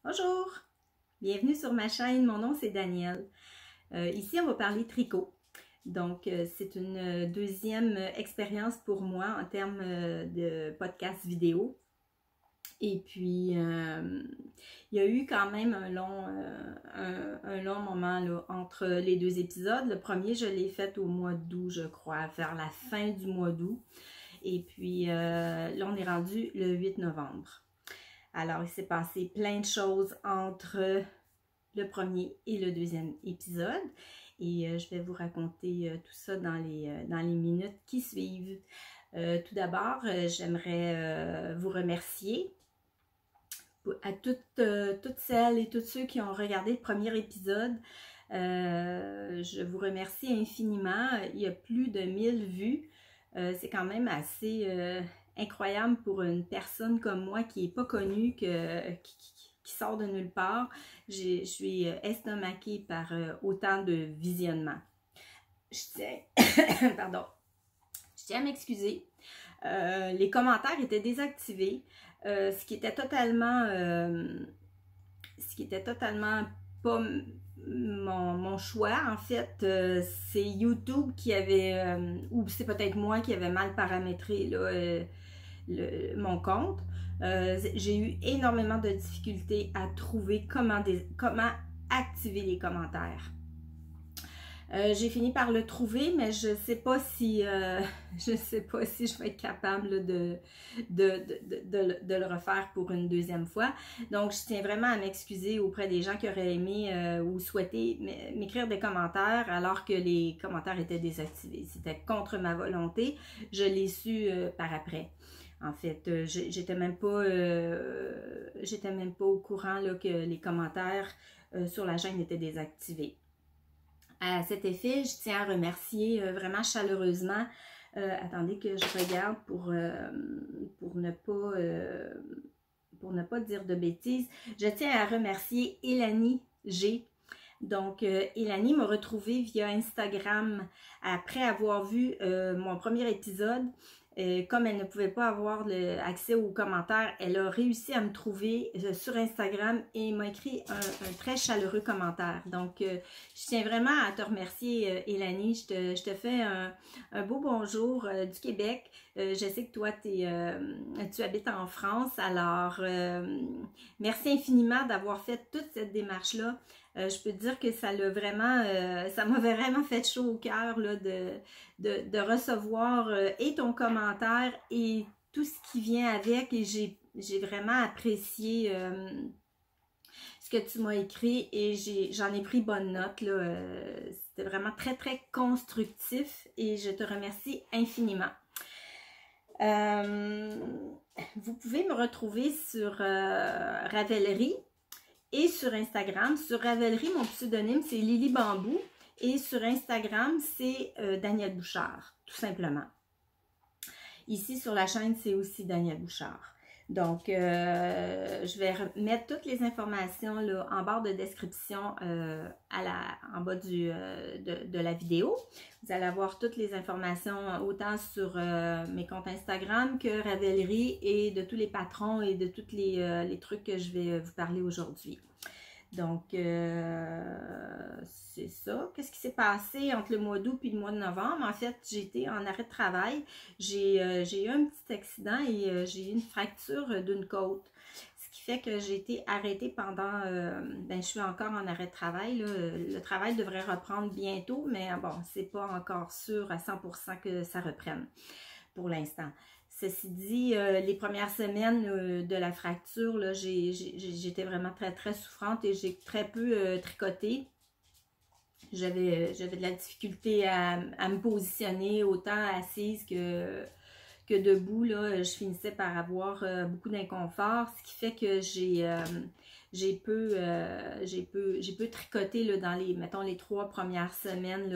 Bonjour, bienvenue sur ma chaîne, mon nom c'est Danielle. Ici on va parler tricot. Donc c'est une deuxième expérience pour moi en termes de podcast vidéo. Et puis il y a eu quand même un long moment là, entre les deux épisodes. Le premier je l'ai fait au mois d'août je crois, vers la fin du mois d'août. Et puis là on est rendu le 8 novembre. Alors, il s'est passé plein de choses entre le premier et le deuxième épisode. Et je vais vous raconter tout ça dans les minutes qui suivent. Tout d'abord, j'aimerais vous remercier à toutes celles et tous ceux qui ont regardé le premier épisode. Je vous remercie infiniment. Il y a plus de 1000 vues. C'est quand même assez incroyable pour une personne comme moi qui n'est pas connue, qui sort de nulle part. Je suis estomaquée par autant de visionnements. Je tiens, pardon, je tiens à m'excuser. Les commentaires étaient désactivés, ce qui était totalement pas mon choix. En fait, c'est YouTube qui avait, ou c'est peut-être moi qui avait mal paramétré là, mon compte. J'ai eu énormément de difficultés à trouver comment activer les commentaires. J'ai fini par le trouver, mais je sais pas si je vais être capable là, de le refaire pour une deuxième fois. Donc, je tiens vraiment à m'excuser auprès des gens qui auraient aimé ou souhaité m'écrire des commentaires alors que les commentaires étaient désactivés. C'était contre ma volonté. Je l'ai su par après. En fait, j'étais même pas au courant là, que les commentaires sur la chaîne étaient désactivés. À cet effet, je tiens à remercier vraiment chaleureusement, attendez que je regarde pour ne pas dire de bêtises, je tiens à remercier Elanie G. Donc, Elanie m'a retrouvée via Instagram après avoir vu mon premier épisode. Comme elle ne pouvait pas avoir accès aux commentaires, elle a réussi à me trouver sur Instagram et m'a écrit un très chaleureux commentaire. Donc, je tiens vraiment à te remercier, Elanie. Je te fais un beau bonjour du Québec. Je sais que toi, tu habites en France. Alors, merci infiniment d'avoir fait toute cette démarche-là. Je peux te dire que ça m'a vraiment fait chaud au cœur là, de recevoir et ton commentaire et tout ce qui vient avec. Et j'ai vraiment apprécié ce que tu m'as écrit et j'en ai pris bonne note. C'était vraiment très, très constructif et je te remercie infiniment. Vous pouvez me retrouver sur Ravelry et sur Instagram. Sur Ravelry, mon pseudonyme, c'est Lily Bambou. Et sur Instagram, c'est Danielle Bouchard, tout simplement. Ici, sur la chaîne, c'est aussi Danielle Bouchard. Donc, je vais mettre toutes les informations là, en barre de description en bas de la vidéo. Vous allez avoir toutes les informations autant sur mes comptes Instagram que Ravelry et de tous les patrons et de tous les trucs que je vais vous parler aujourd'hui. Donc, c'est ça. Qu'est-ce qui s'est passé entre le mois d'août et le mois de novembre? En fait, j'ai été en arrêt de travail. J'ai eu un petit accident et j'ai eu une fracture d'une côte. Ce qui fait que j'ai été arrêtée pendant... je suis encore en arrêt de travail. Là. Le travail devrait reprendre bientôt, mais bon, c'est pas encore sûr à 100% que ça reprenne pour l'instant. Ceci dit, les premières semaines de la fracture, j'étais vraiment très, très souffrante et j'ai très peu tricoté. J'avais de la difficulté à me positionner autant assise que debout. Là, je finissais par avoir beaucoup d'inconfort, ce qui fait que j'ai peu tricoté là, dans mettons, les 3 premières semaines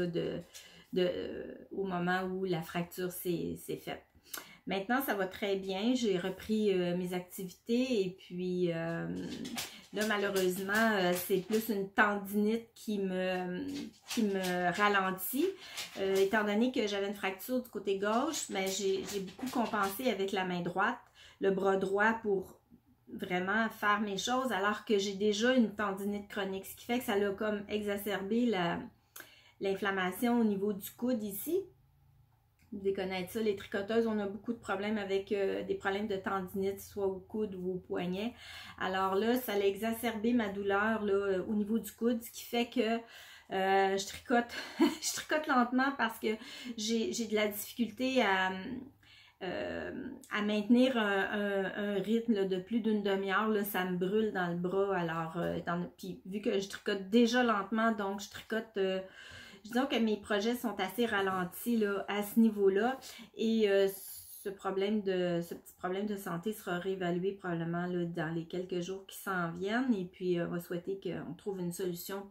là, au moment où la fracture s'est faite. Maintenant, ça va très bien. J'ai repris mes activités et puis là, malheureusement, c'est plus une tendinite qui me ralentit. Étant donné que j'avais une fracture du côté gauche, mais j'ai beaucoup compensé avec la main droite, le bras droit pour vraiment faire mes choses alors que j'ai déjà une tendinite chronique, ce qui fait que ça a comme exacerbé l'inflammation au niveau du coude ici. Vous devez connaître ça, les tricoteuses, on a beaucoup de problèmes avec des problèmes de tendinite, soit au coude ou au poignet. Alors là, ça a exacerbé ma douleur là, au niveau du coude, ce qui fait que je tricote lentement parce que j'ai de la difficulté à maintenir un rythme là, de plus d'une demi-heure. Ça me brûle dans le bras. Alors, puis vu que je tricote déjà lentement, donc je tricote... disons que mes projets sont assez ralentis là, à ce niveau-là et ce petit problème de santé sera réévalué probablement là, dans les quelques jours qui s'en viennent et puis on va souhaiter qu'on trouve une solution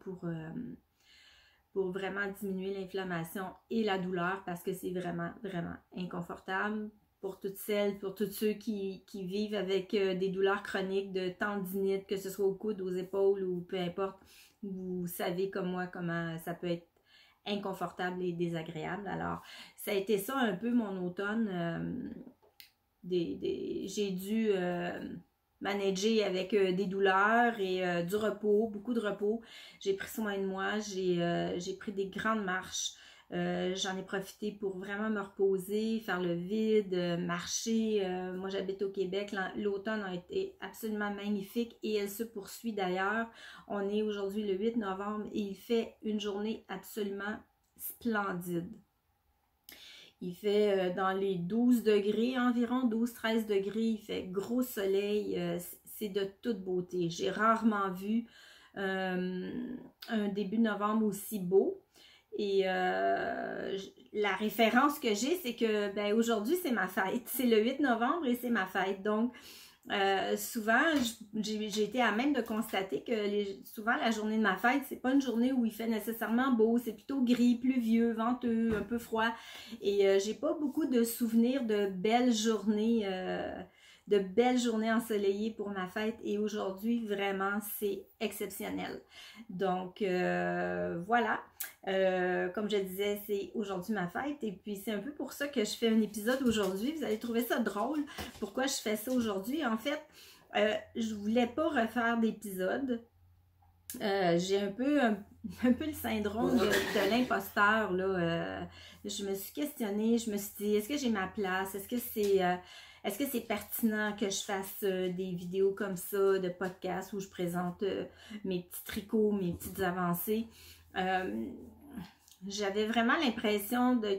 pour vraiment diminuer l'inflammation et la douleur parce que c'est vraiment, vraiment inconfortable pour toutes celles, pour tous ceux qui vivent avec des douleurs chroniques de tendinite, que ce soit au coude, aux épaules ou peu importe. Vous savez comme moi comment ça peut être inconfortable et désagréable. Alors, ça a été ça un peu mon automne. J'ai dû manager avec des douleurs et du repos, beaucoup de repos. J'ai pris soin de moi, j'ai pris des grandes marches. J'en ai profité pour vraiment me reposer, faire le vide, marcher. Moi, j'habite au Québec. L'automne a été absolument magnifique et elle se poursuit d'ailleurs. On est aujourd'hui le 8 novembre et il fait une journée absolument splendide. Il fait dans les 12 degrés environ, 12-13 degrés. Il fait gros soleil. C'est de toute beauté. J'ai rarement vu un début de novembre aussi beau. Et la référence que j'ai, c'est que ben, aujourd'hui, c'est ma fête. C'est le 8 novembre et c'est ma fête. Donc, souvent, j'ai été à même de constater que souvent, la journée de ma fête, c'est pas une journée où il fait nécessairement beau. C'est plutôt gris, pluvieux, venteux, un peu froid. Et j'ai pas beaucoup de souvenirs de belles journées ensoleillées pour ma fête et aujourd'hui vraiment c'est exceptionnel. Donc voilà, comme je disais, c'est aujourd'hui ma fête et puis c'est un peu pour ça que je fais un épisode aujourd'hui. Vous allez trouver ça drôle pourquoi je fais ça aujourd'hui. En fait, je voulais pas refaire d'épisode. J'ai un peu le syndrome de l'imposteur là. Je me suis questionnée, je me suis dit est-ce que j'ai ma place, est-ce que c'est pertinent que je fasse des vidéos comme ça, de podcasts où je présente mes petits tricots, mes petites avancées. J'avais vraiment l'impression de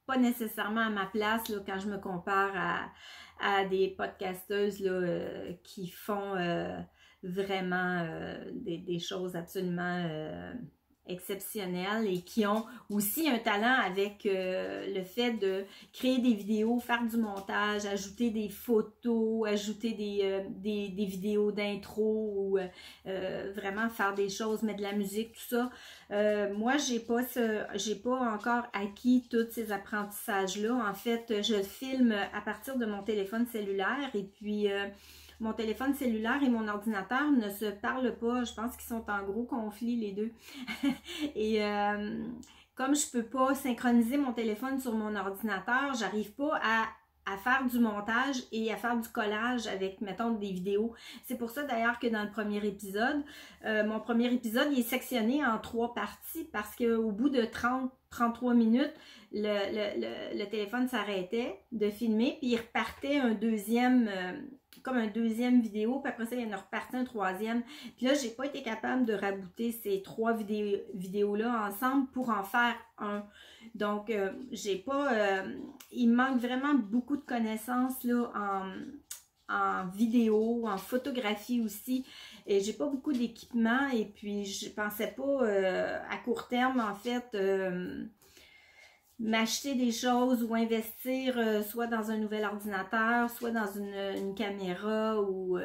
pas nécessairement à ma place là, quand je me compare à des podcasteuses là, qui font vraiment des choses absolument exceptionnelles et qui ont aussi un talent avec le fait de créer des vidéos, faire du montage, ajouter des photos, ajouter des vidéos d'intro ou vraiment faire des choses, mettre de la musique, tout ça. Moi, j'ai pas encore acquis tous ces apprentissages-là. En fait, je filme à partir de mon téléphone cellulaire et puis mon téléphone cellulaire et mon ordinateur ne se parlent pas. Je pense qu'ils sont en gros conflit les deux. Et comme je peux pas synchroniser mon téléphone sur mon ordinateur, j'arrive pas à faire du montage et à faire du collage avec, mettons, des vidéos. C'est pour ça d'ailleurs que dans le premier épisode, mon premier épisode, il est sectionné en 3 parties parce qu'au bout de 30-33 minutes, le téléphone s'arrêtait de filmer puis il repartait comme un deuxième vidéo, puis après ça, il y en a reparti un troisième. Puis là, j'ai pas été capable de rabouter ces 3 vidéos-là ensemble pour en faire un. Donc, j'ai pas... il me manque vraiment beaucoup de connaissances là, en vidéo, en photographie aussi. Et j'ai pas beaucoup d'équipement et puis je pensais pas à court terme, en fait... m'acheter des choses ou investir soit dans un nouvel ordinateur, soit dans une caméra ou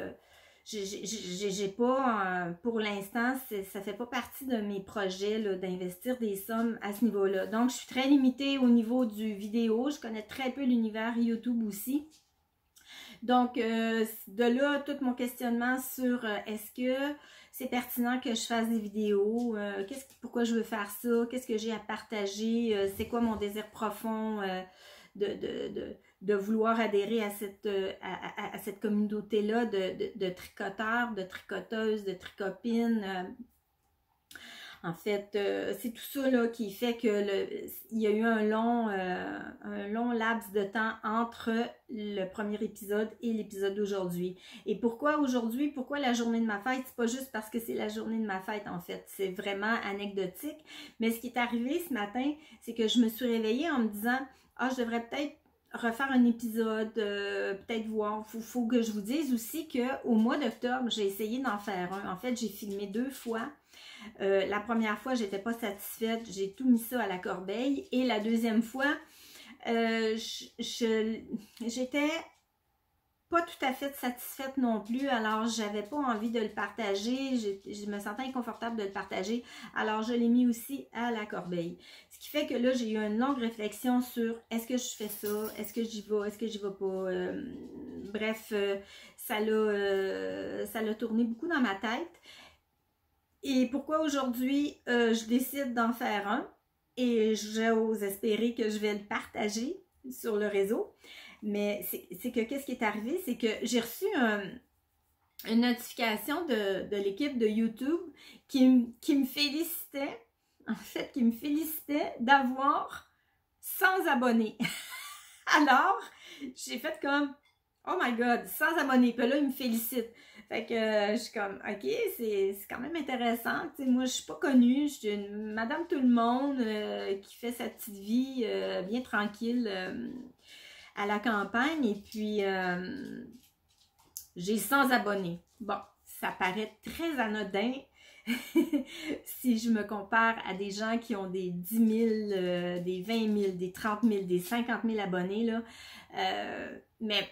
j'ai pas pour l'instant, ça fait pas partie de mes projets d'investir des sommes à ce niveau-là. Donc je suis très limitée au niveau du vidéo, je connais très peu l'univers YouTube aussi. Donc de là tout mon questionnement sur est-ce que c'est pertinent que je fasse des vidéos, pourquoi je veux faire ça, qu'est-ce que j'ai à partager, c'est quoi mon désir profond vouloir adhérer à cette communauté-là de tricoteurs, de tricoteuses, de tricopines. En fait, c'est tout ça là, qui fait que il y a eu un long laps de temps entre le premier épisode et l'épisode d'aujourd'hui. Et pourquoi aujourd'hui? Pourquoi la journée de ma fête? C'est pas juste parce que c'est la journée de ma fête, en fait. C'est vraiment anecdotique. Mais ce qui est arrivé ce matin, c'est que je me suis réveillée en me disant « Ah, je devrais peut-être refaire un épisode, peut-être voir. Faut que je vous dise aussi qu'au mois d'octobre, j'ai essayé d'en faire un. En fait, j'ai filmé 2 fois. La première fois, j'étais pas satisfaite, j'ai tout mis ça à la corbeille. Et la deuxième fois, j'étais pas tout à fait satisfaite non plus, alors j'avais pas envie de le partager, je me sentais inconfortable de le partager, alors je l'ai mis aussi à la corbeille. Ce qui fait que là, j'ai eu une longue réflexion sur est-ce que je fais ça, est-ce que j'y vais, est-ce que j'y vais pas, bref, ça l'a tourné beaucoup dans ma tête. Et pourquoi aujourd'hui, je décide d'en faire un et j'ose espérer que je vais le partager sur le réseau. Mais c'est que qu'est-ce qui est arrivé? C'est que j'ai reçu une notification de l'équipe de YouTube qui me félicitait, en fait, qui me félicitait d'avoir 100 abonnés. Alors, j'ai fait comme, oh my God, 100 abonnés. Puis là, ils me félicitent. Fait que je suis comme, ok, c'est quand même intéressant. Tu sais, moi, je suis pas connue. Je suis une madame tout le monde qui fait sa petite vie bien tranquille à la campagne. Et puis, j'ai 100 abonnés. Bon, ça paraît très anodin si je me compare à des gens qui ont des 10 000, des 20 000, des 30 000, des 50 000 abonnés, là. Mais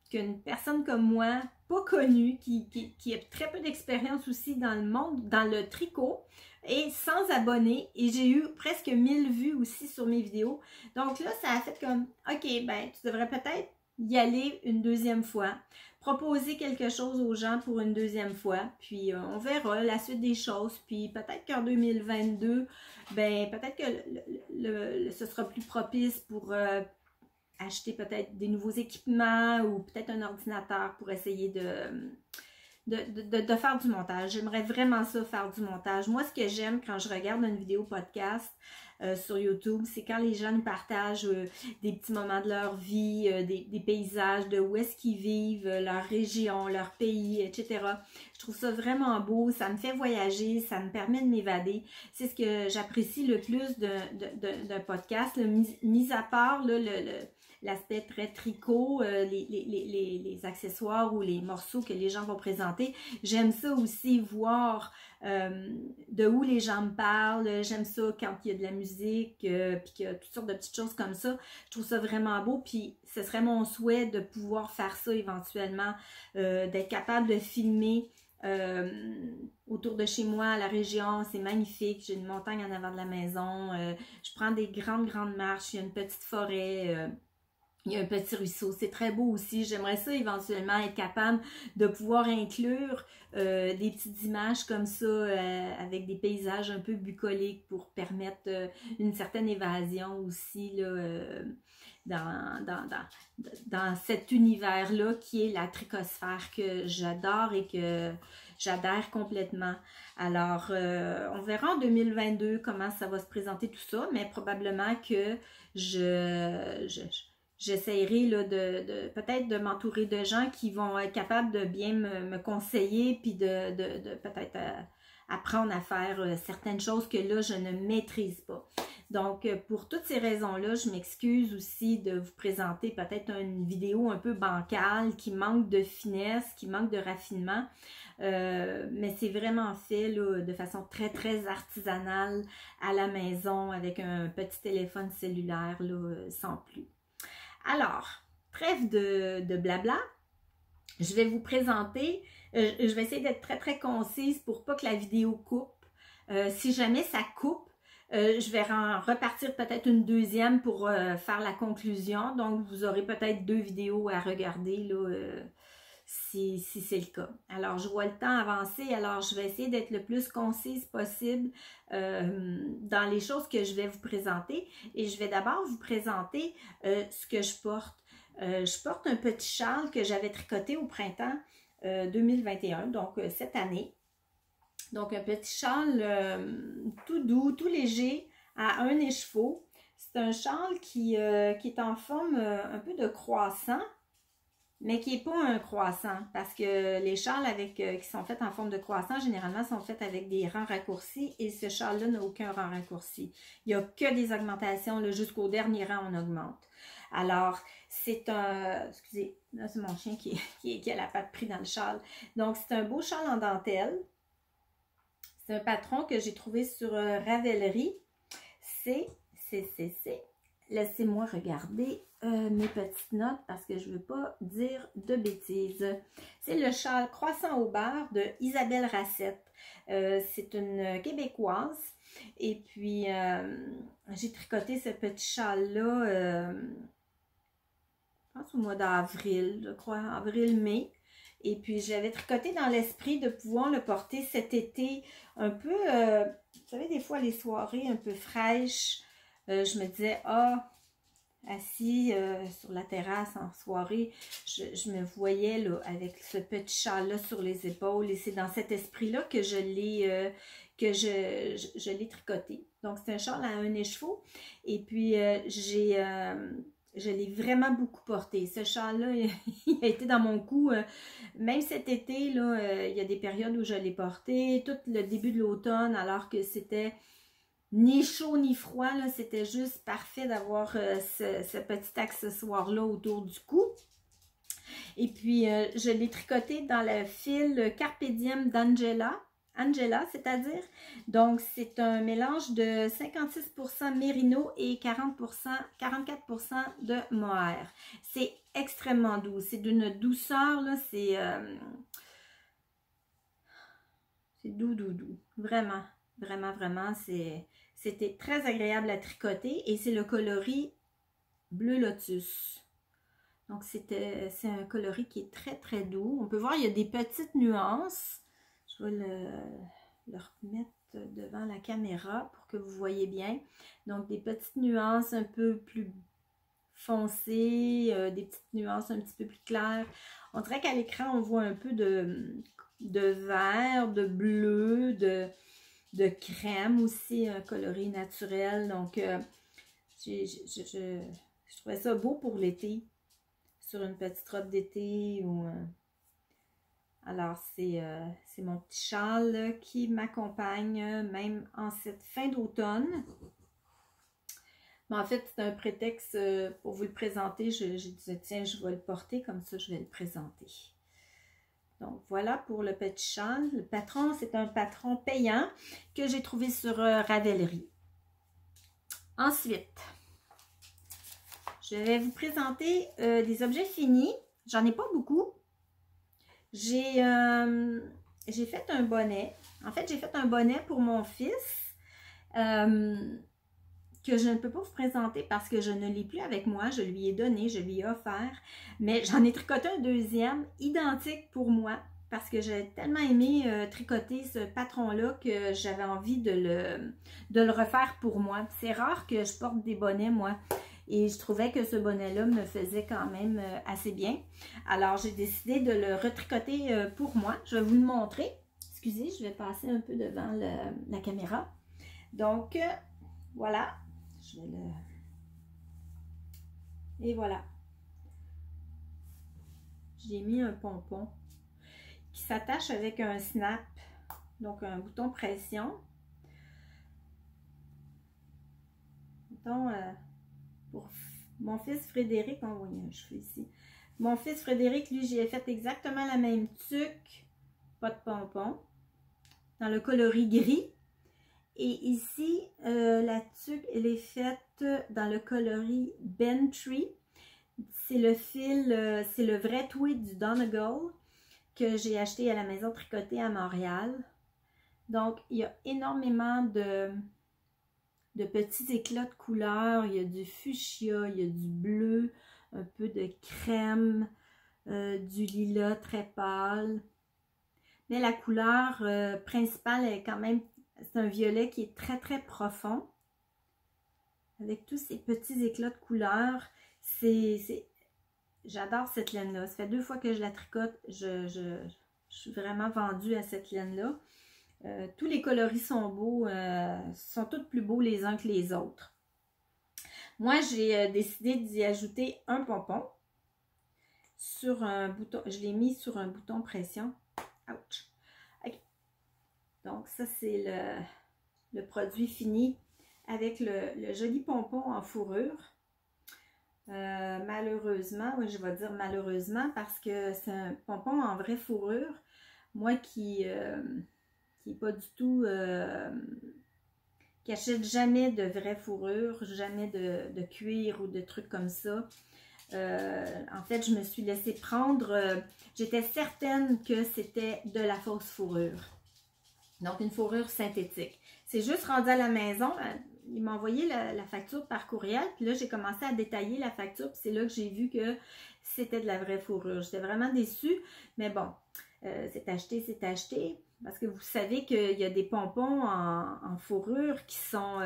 qu'une personne comme moi, pas connue, qui a très peu d'expérience aussi dans le monde, dans le tricot, et sans abonnés, et j'ai eu presque 1000 vues aussi sur mes vidéos. Donc là, ça a fait comme, ok, ben, tu devrais peut-être y aller une deuxième fois, proposer quelque chose aux gens pour une deuxième fois, puis on verra la suite des choses, puis peut-être qu'en 2022, ben, peut-être que ce sera plus propice pour acheter peut-être des nouveaux équipements ou peut-être un ordinateur pour essayer de faire du montage. J'aimerais vraiment ça, faire du montage. Moi, ce que j'aime quand je regarde une vidéo podcast sur YouTube, c'est quand les gens nous partagent des petits moments de leur vie, des paysages, de où est-ce qu'ils vivent, leur région, leur pays, etc. Je trouve ça vraiment beau, ça me fait voyager, ça me permet de m'évader. C'est ce que j'apprécie le plus d'un podcast, mis à part là, l'aspect très tricot, les accessoires ou les morceaux que les gens vont présenter. J'aime ça aussi voir de où les gens me parlent. J'aime ça quand il y a de la musique, puis qu'il y a toutes sortes de petites choses comme ça. Je trouve ça vraiment beau, puis ce serait mon souhait de pouvoir faire ça éventuellement, d'être capable de filmer autour de chez moi, à la région. C'est magnifique. J'ai une montagne en avant de la maison. Je prends des grandes marches. Il y a une petite forêt. Il y a un petit ruisseau, c'est très beau aussi. J'aimerais ça éventuellement être capable de pouvoir inclure des petites images comme ça avec des paysages un peu bucoliques pour permettre une certaine évasion aussi là, dans cet univers-là qui est la tricosphère que j'adore et que j'adhère complètement. Alors, on verra en 2022 comment ça va se présenter tout ça, mais probablement que j'essaierai là, peut-être de m'entourer de gens qui vont être capables de bien me conseiller puis de peut-être apprendre à faire certaines choses que là, je ne maîtrise pas. Donc, pour toutes ces raisons-là, je m'excuse aussi de vous présenter peut-être une vidéo un peu bancale qui manque de finesse, qui manque de raffinement. Mais c'est vraiment fait là, de façon très artisanale à la maison avec un petit téléphone cellulaire là, sans plus. Alors, trêve de blabla, je vais vous présenter, je vais essayer d'être très concise pour pas que la vidéo coupe. Si jamais ça coupe, je vais repartir peut-être une deuxième pour faire la conclusion. Donc, vous aurez peut-être 2 vidéos à regarder là, si c'est le cas. Alors, je vois le temps avancer, alors je vais essayer d'être le plus concise possible dans les choses que je vais vous présenter. Et je vais d'abord vous présenter ce que je porte. Je porte un petit châle que j'avais tricoté au printemps 2021, donc cette année. Donc un petit châle tout doux, tout léger, à un écheveau. C'est un châle qui est en forme un peu de croissant, mais qui n'est pas un croissant, parce que les châles qui sont faits en forme de croissant, généralement, sont faits avec des rangs raccourcis, et ce châle-là n'a aucun rang raccourci. Il n'y a que des augmentations, jusqu'au dernier rang, on augmente. Alors, c'est un... Excusez, là, c'est mon chien qui a la patte prise dans le châle. Donc, c'est un beau châle en dentelle. C'est un patron que j'ai trouvé sur Ravelry. Laissez-moi regarder mes petites notes parce que je ne veux pas dire de bêtises. C'est le châle Croissant au beurre de Isabelle Racette. C'est une Québécoise. Et puis, j'ai tricoté ce petit châle-là, je pense au mois d'avril, je crois, avril-mai. Et puis, j'avais tricoté dans l'esprit de pouvoir le porter cet été un peu, vous savez, des fois, les soirées un peu fraîches, je me disais, assis sur la terrasse en soirée, je me voyais là, avec ce petit châle-là sur les épaules. Et c'est dans cet esprit-là que je l'ai tricoté. Donc, c'est un châle à un écheveau. Et puis, je l'ai vraiment beaucoup porté. Ce châle-là, il a été dans mon cou. Même cet été, là, il y a des périodes où je l'ai porté. Tout le début de l'automne, alors que c'était ni chaud ni froid. C'était juste parfait d'avoir ce petit accessoire-là autour du cou. Et puis, je l'ai tricoté dans le fil Carpe Diem d'Angela. C'est-à-dire. Donc, c'est un mélange de 56% mérino et 44% de mohair. C'est extrêmement doux. C'est d'une douceur, là, c'est doux. Vraiment, vraiment, vraiment, c'était très agréable à tricoter et c'est le coloris bleu lotus. Donc, c'est un coloris qui est très, très doux. On peut voir, il y a des petites nuances. Je vais le remettre devant la caméra pour que vous voyez bien. Donc, des petites nuances un peu plus foncées, des petites nuances un petit peu plus claires. On dirait qu'à l'écran, on voit un peu de vert, de bleu, de crème aussi, un coloris naturel. Donc, je trouvais ça beau pour l'été, sur une petite robe d'été ou... Alors, c'est mon petit châle qui m'accompagne même en cette fin d'automne. Mais en fait, c'est un prétexte pour vous le présenter. J'ai dit, tiens, je vais le porter, comme ça, je vais le présenter. Donc, voilà pour le petit châle. Le patron, c'est un patron payant que j'ai trouvé sur Ravelry. Ensuite, je vais vous présenter des objets finis. J'en ai pas beaucoup. J'ai fait un bonnet. En fait, j'ai fait un bonnet pour mon fils que je ne peux pas vous présenter parce que je ne l'ai plus avec moi. Je lui ai donné, je lui ai offert. Mais j'en ai tricoté un deuxième, identique pour moi, parce que j'ai tellement aimé tricoter ce patron-là que j'avais envie de le refaire pour moi. C'est rare que je porte des bonnets, moi. Et je trouvais que ce bonnet-là me faisait quand même assez bien. Alors, j'ai décidé de le retricoter pour moi. Je vais vous le montrer. Excusez, je vais passer un peu devant la caméra. Donc, voilà. Je vais Et voilà. J'ai mis un pompon qui s'attache avec un snap. Donc, un bouton pression. Bouton... pour mon fils Frédéric, on voit un cheveu ici. Mon fils Frédéric, lui, j'ai fait exactement la même tuque, pas de pompon, dans le coloris gris. Et ici, la tuque, elle est faite dans le coloris Bentry. C'est le fil, c'est le vrai tweed du Donegal que j'ai acheté à la maison tricotée à Montréal. Donc, il y a énormément de petits éclats de couleurs. Il y a du fuchsia, il y a du bleu, un peu de crème, du lilas très pâle. Mais la couleur principale est quand même, c'est un violet qui est très très profond. Avec tous ces petits éclats de couleurs, c'est j'adore cette laine-là. Ça fait 2 fois que je la tricote. Je suis vraiment vendue à cette laine-là. Tous les coloris sont beaux, sont tous plus beaux les uns que les autres. Moi, j'ai décidé d'y ajouter un pompon sur un bouton. Je l'ai mis sur un bouton pression. Ouch! Okay. Donc, ça, c'est le produit fini avec le joli pompon en fourrure. Malheureusement, oui, je vais dire malheureusement parce que c'est un pompon en vraie fourrure. Moi qui n'est pas du tout, qui achète jamais de vraie fourrure, jamais de cuir ou de trucs comme ça. En fait, je me suis laissée prendre, j'étais certaine que c'était de la fausse fourrure. Donc, une fourrure synthétique. C'est juste rendu à la maison, il m'a envoyé la facture par courriel, puis là, j'ai commencé à détailler la facture, puis c'est là que j'ai vu que c'était de la vraie fourrure. J'étais vraiment déçue, mais bon, c'est acheté, c'est acheté, parce que vous savez qu'il y a des pompons en fourrure qui sont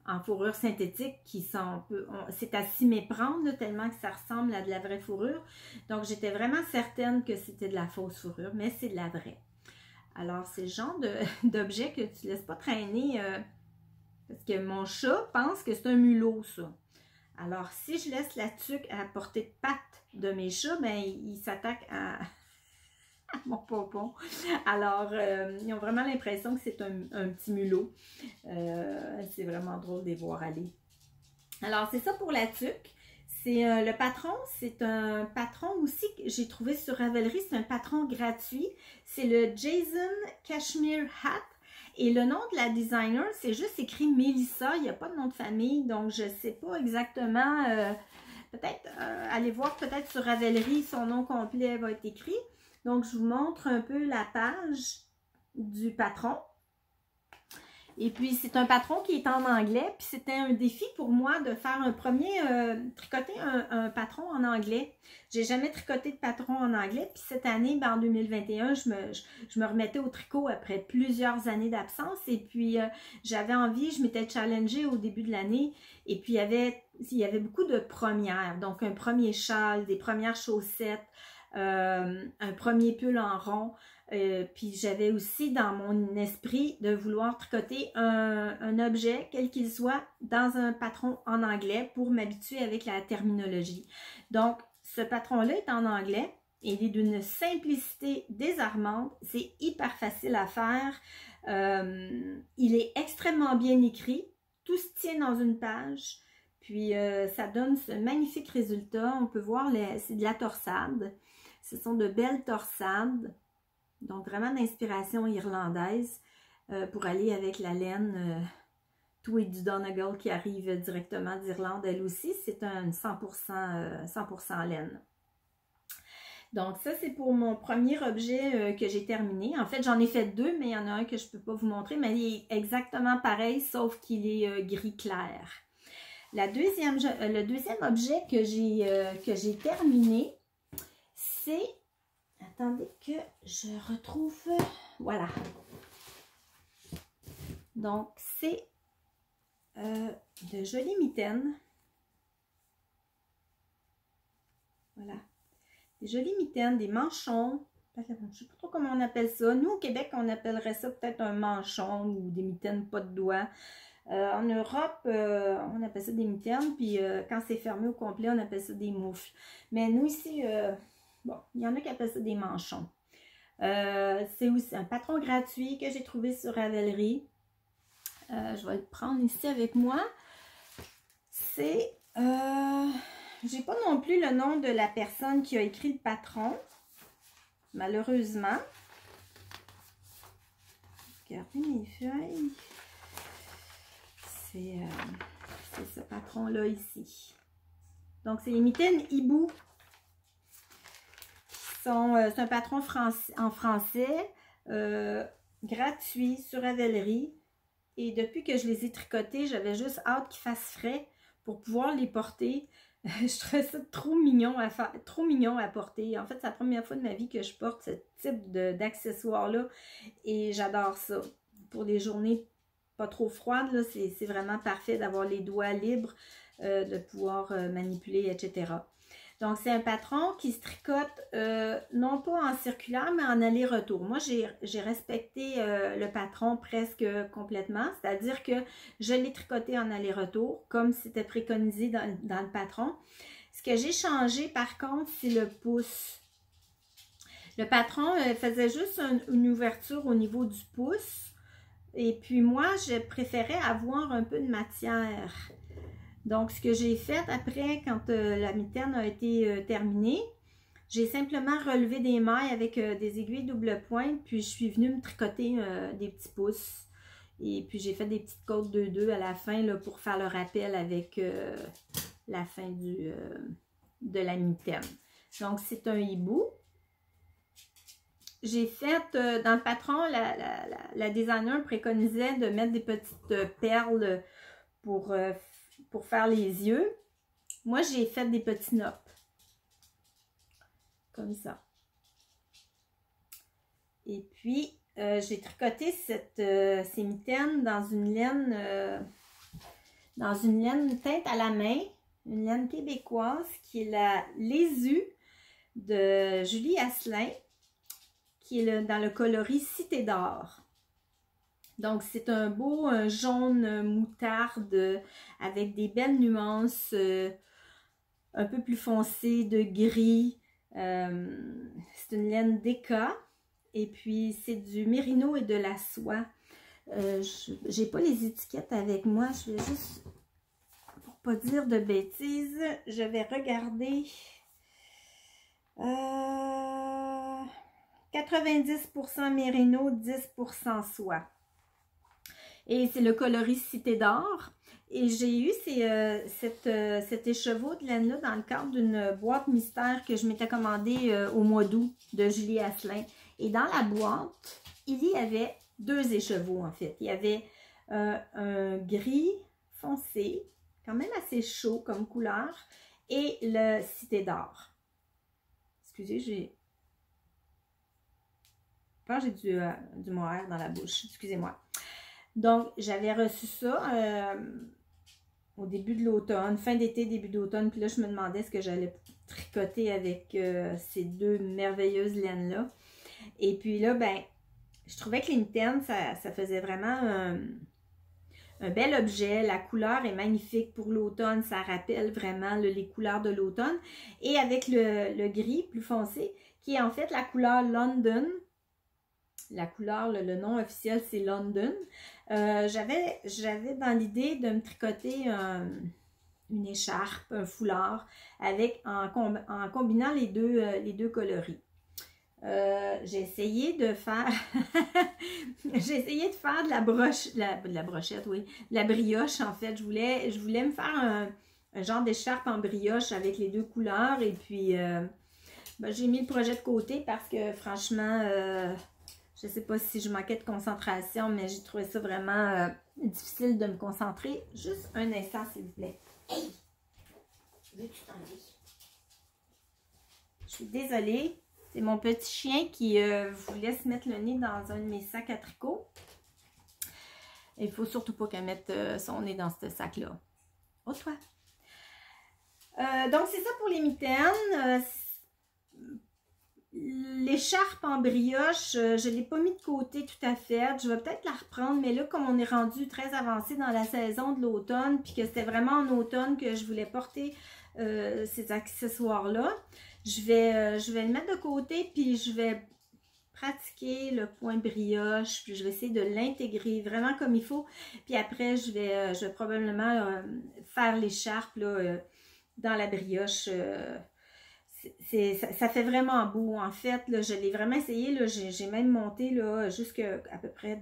en fourrure synthétique, qui sont c'est à s'y méprendre, là, tellement que ça ressemble à de la vraie fourrure. Donc, j'étais vraiment certaine que c'était de la fausse fourrure, mais c'est de la vraie. Alors, c'est le genre d'objet que tu ne laisses pas traîner, parce que mon chat pense que c'est un mulot, ça. Alors, si je laisse la tuque à portée de patte de mes chats, ben, il s'attaque à mon pompon. Alors, ils ont vraiment l'impression que c'est un petit mulot. C'est vraiment drôle de les voir aller. Alors, c'est ça pour la tuque. C'est le patron, c'est un patron aussi que j'ai trouvé sur Ravelry. C'est un patron gratuit. C'est le Jason Cashmere Hat. Et le nom de la designer, c'est juste écrit Melissa. Il n'y a pas de nom de famille, donc je ne sais pas exactement. Peut-être, allez voir peut-être sur Ravelry, son nom complet va être écrit. Donc, je vous montre un peu la page du patron. Et puis, c'est un patron qui est en anglais. Puis, c'était un défi pour moi de faire un premier, tricoter un patron en anglais. J'ai jamais tricoté de patron en anglais. Puis, cette année, ben, en 2021, je me remettais au tricot après plusieurs années d'absence. Et puis, j'avais envie, je m'étais challengée au début de l'année. Et puis, il y avait beaucoup de premières. Donc, un premier châle, des premières chaussettes, un premier pull en rond. Puis j'avais aussi dans mon esprit de vouloir tricoter un objet, quel qu'il soit, dans un patron en anglais pour m'habituer avec la terminologie. Donc, ce patron-là est en anglais et il est d'une simplicité désarmante. C'est hyper facile à faire. Il est extrêmement bien écrit. Tout se tient dans une page. Puis, ça donne ce magnifique résultat. On peut voir, c'est de la torsade. Ce sont de belles torsades. Donc, vraiment d'inspiration irlandaise pour aller avec la laine Tweed Donegal qui arrive directement d'Irlande. Elle aussi, c'est un 100% laine. Donc, ça, c'est pour mon premier objet que j'ai terminé. En fait, j'en ai fait 2, mais il y en a un que je ne peux pas vous montrer, mais il est exactement pareil, sauf qu'il est gris clair. Le deuxième objet que j'ai terminé, c'est... Attendez que je retrouve... Voilà. Donc, c'est de jolies mitaines. Voilà. Des jolies mitaines, des manchons. Je ne sais pas trop comment on appelle ça. Nous, au Québec, on appellerait ça peut-être un manchon ou des mitaines pas de doigts. En Europe, on appelle ça des mitaines. Puis, quand c'est fermé au complet, on appelle ça des moufles. Mais nous, ici... bon, il y en a qui appellent ça des manchons. C'est aussi un patron gratuit que j'ai trouvé sur Ravelry. Je vais le prendre ici avec moi. C'est... j'ai pas non plus le nom de la personne qui a écrit le patron. Malheureusement. Regardez mes feuilles. C'est ce patron-là ici. Donc, c'est les mitaines Hibou. C'est un patron en français, gratuit sur Ravelry. Et depuis que je les ai tricotés, j'avais juste hâte qu'ils fassent frais pour pouvoir les porter. Je trouvais ça trop mignon à faire, trop mignon à porter. En fait, c'est la première fois de ma vie que je porte ce type d'accessoire-là. Et j'adore ça. Pour les journées pas trop froides, c'est vraiment parfait d'avoir les doigts libres, de pouvoir manipuler, etc. Donc, c'est un patron qui se tricote non pas en circulaire, mais en aller-retour. Moi, j'ai respecté le patron presque complètement, c'est-à-dire que je l'ai tricoté en aller-retour, comme c'était préconisé dans le patron. Ce que j'ai changé, par contre, c'est le pouce. Le patron faisait juste une ouverture au niveau du pouce. Et puis moi, je préférais avoir un peu de matière. Donc, ce que j'ai fait après, quand la mitaine a été terminée, j'ai simplement relevé des mailles avec des aiguilles double pointe, puis je suis venue me tricoter des petits pouces. Et puis, j'ai fait des petites côtes 2-2 à la fin là, pour faire le rappel avec la fin de la mitaine. Donc, c'est un hibou. J'ai fait, dans le patron, la designer préconisait de mettre des petites perles pour faire les yeux. Moi, j'ai fait des petits nopes. Comme ça. Et puis, j'ai tricoté ces mitaines dans une laine teinte à la main, une laine québécoise qui est la Lésu de Julie Asselin, qui est dans le coloris Cité d'or. Donc, c'est un beau jaune moutarde avec des belles nuances un peu plus foncées de gris. C'est une laine Deka. Et puis, c'est du mérino et de la soie. J'ai pas les étiquettes avec moi. Je vais juste, pour pas dire de bêtises, je vais regarder. 90% mérino, 10% soie. Et c'est le coloris Cité d'or. Et j'ai eu cet écheveau de laine-là dans le cadre d'une boîte mystère que je m'étais commandée au mois d'août de Julie Asselin. Et dans la boîte, il y avait 2 écheveaux en fait. Il y avait un gris foncé, quand même assez chaud comme couleur, et le Cité d'or. Excusez, je pense que j'ai du mohair dans la bouche, excusez-moi. Donc, j'avais reçu ça au début de l'automne, fin d'été, début d'automne. Puis là, je me demandais ce que j'allais tricoter avec ces 2 merveilleuses laines-là. Et puis là, ben, je trouvais que les mitaines, ça faisait vraiment un bel objet. La couleur est magnifique pour l'automne. Ça rappelle vraiment les couleurs de l'automne. Et avec le gris plus foncé, qui est en fait la couleur London. La couleur, le nom officiel, c'est London. J'avais dans l'idée de me tricoter une écharpe, un foulard, en combinant les deux coloris. J'ai essayé de faire de la brochette, oui, de la brioche en fait. Je voulais me faire un genre d'écharpe en brioche avec les 2 couleurs. Et puis, ben, j'ai mis le projet de côté parce que franchement... je ne sais pas si je manquais de concentration, mais j'ai trouvé ça vraiment difficile de me concentrer. Juste un instant, s'il vous plaît. Hey! Veux-tu t'en aller? Je suis désolée. C'est mon petit chien qui voulait se mettre le nez dans un de mes sacs à tricot. Il ne faut surtout pas qu'elle mette son nez dans ce sac-là. Oh, toi! Donc, c'est ça pour les mitaines. L'écharpe en brioche, je ne l'ai pas mis de côté tout à fait. Je vais peut-être la reprendre, mais là, comme on est rendu très avancé dans la saison de l'automne, puis que c'était vraiment en automne que je voulais porter ces accessoires-là, je vais le mettre de côté, puis je vais pratiquer le point brioche, puis je vais essayer de l'intégrer vraiment comme il faut. Puis après, je vais probablement faire l'écharpe dans la brioche. Ça fait vraiment beau en fait. Là, je l'ai vraiment essayé. J'ai même monté jusqu'à à peu près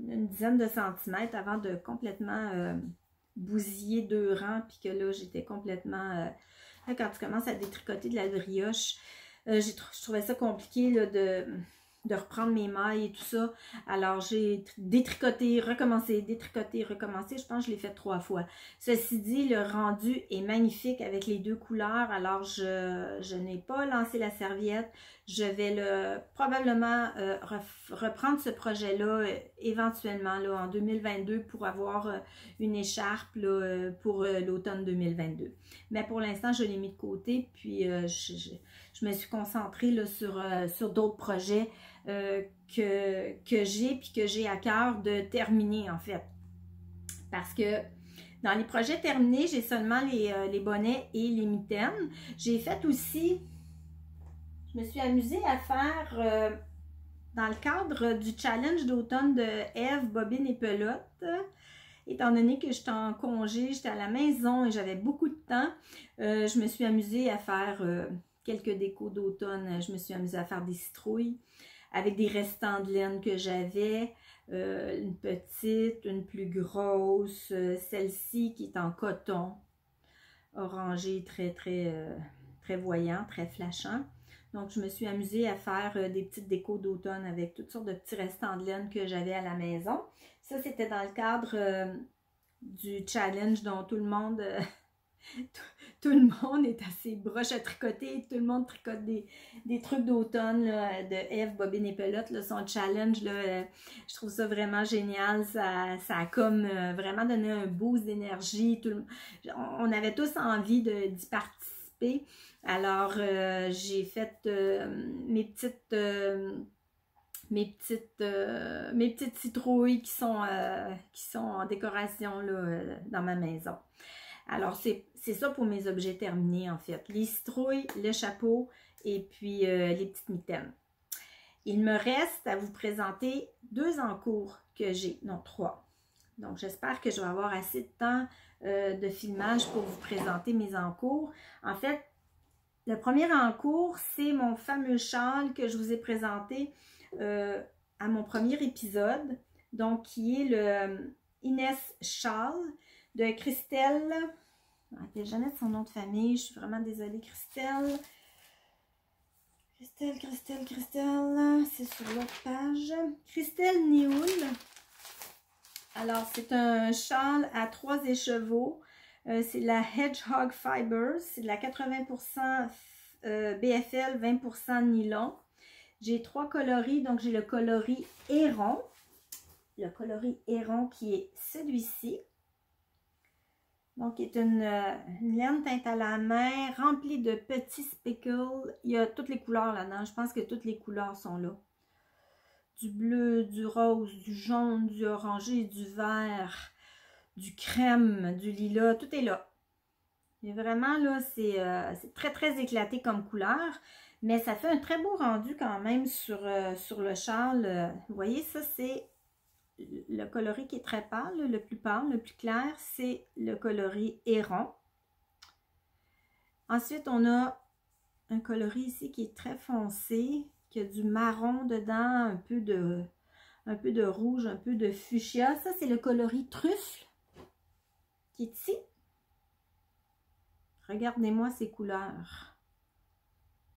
une dizaine de centimètres avant de complètement bousiller 2 rangs. Puis que là, j'étais complètement... quand tu commences à détricoter de la brioche, je trouvais ça compliqué là, de reprendre mes mailles et tout ça. Alors, j'ai détricoté, recommencé, détricoté, recommencé. Je pense que je l'ai fait 3 fois. Ceci dit, le rendu est magnifique avec les 2 couleurs. Alors, je n'ai pas lancé la serviette. Je vais probablement reprendre ce projet-là éventuellement là, en 2022 pour avoir une écharpe là, pour l'automne 2022. Mais pour l'instant, je l'ai mis de côté, puis je me suis concentrée là, sur d'autres projets que j'ai, puis que j'ai à cœur de terminer en fait. Parce que dans les projets terminés, j'ai seulement les bonnets et les mitaines. J'ai fait aussi, je me suis amusée à faire, dans le cadre du challenge d'automne de Eve, Bobine et Pelote, étant donné que j'étais en congé, j'étais à la maison et j'avais beaucoup de temps, je me suis amusée à faire quelques décos d'automne. Je me suis amusée à faire des citrouilles avec des restants de laine que j'avais. Une petite, une plus grosse, celle-ci qui est en coton, orangé, très voyant, très flashant. Donc, je me suis amusée à faire des petites décos d'automne avec toutes sortes de petits restants de laine que j'avais à la maison. Ça, c'était dans le cadre du challenge dont tout le monde... tout le monde est à ses broches à tricoter, tout le monde tricote des trucs d'automne de Eve, Bobine et Pelote, là, son challenge, là, je trouve ça vraiment génial, ça a comme vraiment donné un boost d'énergie, on avait tous envie d'y participer, alors j'ai fait mes petites citrouilles qui sont en décoration là, dans ma maison. Alors, c'est ça pour mes objets terminés, en fait. Les citrouilles, le chapeau et puis les petites mitaines. Il me reste à vous présenter 2 encours que j'ai, non 3. Donc, j'espère que je vais avoir assez de temps de filmage pour vous présenter mes encours. En fait, le premier encours, c'est mon fameux châle que je vous ai présenté à mon premier épisode. Donc, qui est le Inès Châle de Christelle, je ne me rappelle jamais de son nom de famille, je suis vraiment désolée, Christelle, c'est sur l'autre page, Christelle Nioul. Alors, c'est un châle à 3 écheveaux, c'est de la Hedgehog Fibers, c'est de la 80% BFL, 20% nylon. J'ai 3 coloris, donc j'ai le coloris Héron, qui est celui-ci. Donc, qui est une laine teinte à la main, remplie de petits speckles. Il y a toutes les couleurs là-dedans. Je pense que toutes les couleurs sont là. Du bleu, du rose, du jaune, du orangé, du vert, du crème, du lilas. Tout est là. Et vraiment, là, c'est très éclaté comme couleur. Mais ça fait un très beau rendu quand même sur le châle. Vous voyez, ça, c'est... Le coloris qui est très pâle, le plus clair, c'est le coloris Héron. Ensuite, on a un coloris ici qui est très foncé, qui a du marron dedans, un peu de rouge, un peu de fuchsia. Ça, c'est le coloris Truffle qui est ici. Regardez-moi ces couleurs.